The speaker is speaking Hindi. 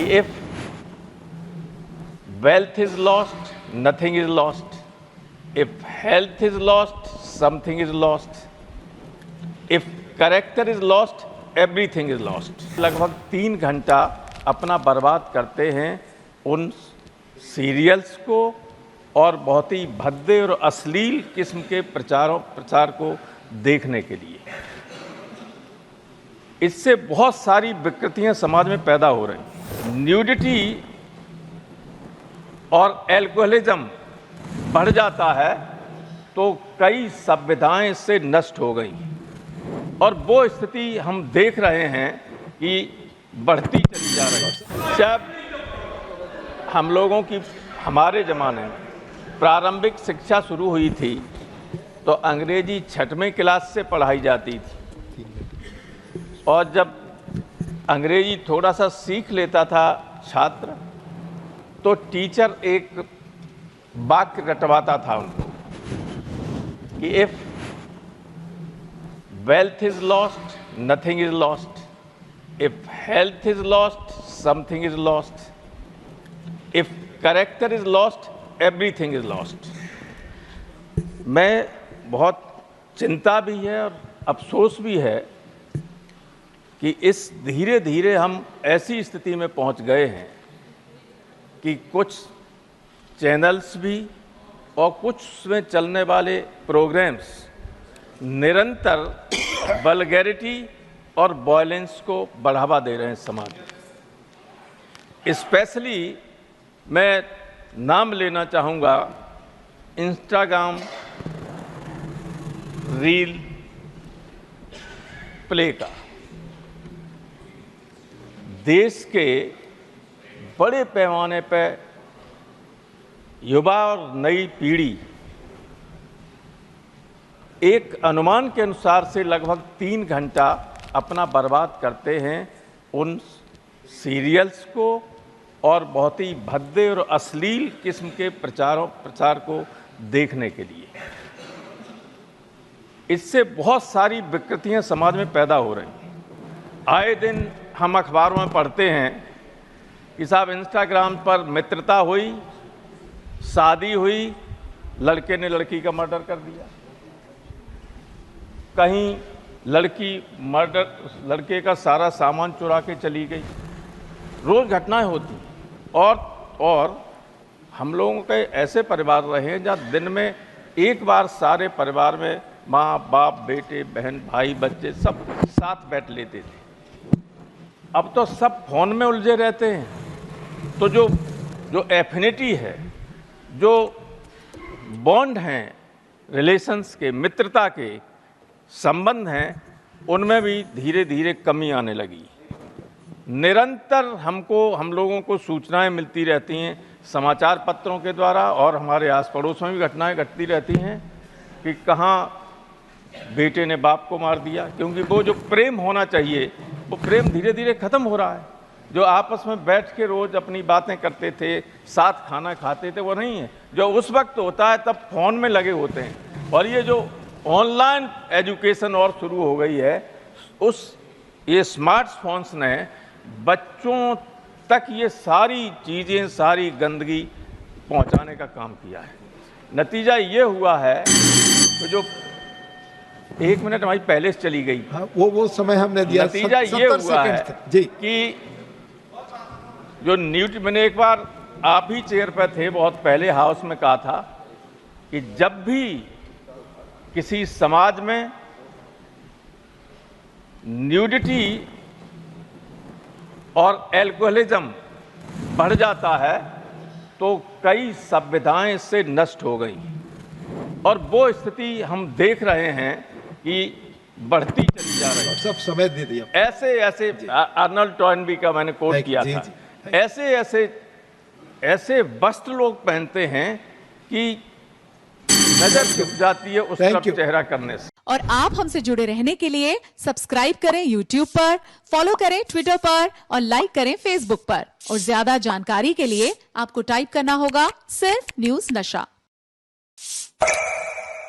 if wealth is lost, nothing is lost. If health is lost, something is lost. If character is lost, everything is lost. लगभग 3 घंटा अपना बर्बाद करते हैं उन सीरियल्स को और बहुत ही भद्दे और अश्लील किस्म के प्रचार को देखने के लिए। इससे बहुत सारी विकृतियां समाज में पैदा हो रही। न्यूडिटी और एल्कोहलिज्म बढ़ जाता है तो कई सभ्यताएं इससे नष्ट हो गई और वो स्थिति हम देख रहे हैं कि बढ़ती चली जा रही है। जब हम लोगों की हमारे ज़माने में प्रारंभिक शिक्षा शुरू हुई थी तो अंग्रेजी 6वीं क्लास से पढ़ाई जाती थी और जब अंग्रेजी थोड़ा सा सीख लेता था छात्र तो टीचर एक वाक्य रटवाता था उनको कि if wealth is lost nothing is lost, if health is lost something is lost, if character is lost everything is lost. मैं बहुत चिंता भी है और अफसोस भी है कि इस धीरे धीरे हम ऐसी स्थिति में पहुंच गए हैं कि कुछ चैनल्स भी और कुछ में चलने वाले प्रोग्राम्स निरंतर वल्गैरिटी और वॉयलेंस को बढ़ावा दे रहे हैं समाज में। स्पेशली मैं नाम लेना चाहूँगा इंस्टाग्राम रील प्ले का। देश के बड़े पैमाने पर युवा और नई पीढ़ी एक अनुमान के अनुसार से लगभग 3 घंटा अपना बर्बाद करते हैं उन सीरियल्स को और बहुत ही भद्दे और अश्लील किस्म के प्रचार को देखने के लिए। इससे बहुत सारी विकृतियां समाज में पैदा हो रही। आए दिन हम अखबारों में पढ़ते हैं कि साहब इंस्टाग्राम पर मित्रता हुई, शादी हुई, लड़के ने लड़की का मर्डर कर दिया, कहीं लड़के का सारा सामान चुरा के चली गई। रोज घटनाएं होती और हम लोगों के ऐसे परिवार रहे हैं जहाँ दिन में एक बार सारे परिवार में माँ बाप बेटे बहन भाई बच्चे सब साथ बैठ लेते थे। अब तो सब फोन में उलझे रहते हैं। तो जो एफिनिटी है, जो बॉन्ड हैं, रिलेशंस के, मित्रता के संबंध हैं, उनमें भी धीरे धीरे कमी आने लगी। निरंतर हम लोगों को सूचनाएं मिलती रहती हैं समाचार पत्रों के द्वारा और हमारे आस पड़ोस में भी घटनाएं घटती रहती हैं कि कहाँ बेटे ने बाप को मार दिया, क्योंकि वो जो प्रेम होना चाहिए वो प्रेम धीरे धीरे खत्म हो रहा है। जो आपस में बैठ के रोज अपनी बातें करते थे, साथ खाना खाते थे, वो नहीं है। जो उस वक्त होता है तब फोन में लगे होते हैं। और ये जो ऑनलाइन एजुकेशन और शुरू हो गई है, ये स्मार्टफोन्स ने बच्चों तक ये सारी चीज़ें, सारी गंदगी पहुंचाने का काम किया है। नतीजा ये हुआ है कि जो 1 मिनट हमारी पहले से चली गई। हाँ, वो समय हमने दिया। नतीजा ये हुआ है जी कि जो मैंने एक बार आप ही चेयर पर थे बहुत पहले हाउस में कहा था कि जब भी किसी समाज में न्यूडिटी और एल्कोहलिज्म बढ़ जाता है तो कई सभ्यताएं इससे नष्ट हो गई और वो स्थिति हम देख रहे हैं कि बढ़ती चली जा रही है। सब समय दे दिया। ऐसे आर्नल्ड टॉयनबी का मैंने कोट किया था। ऐसे वस्त्र लोग पहनते हैं कि नजर झुक जाती है उस तरफ चेहरा करने से। और आप हमसे जुड़े रहने के लिए सब्सक्राइब करें YouTube पर, फॉलो करें Twitter पर और लाइक करें Facebook पर। और ज्यादा जानकारी के लिए आपको टाइप करना होगा सिर्फ न्यूज़ नशा।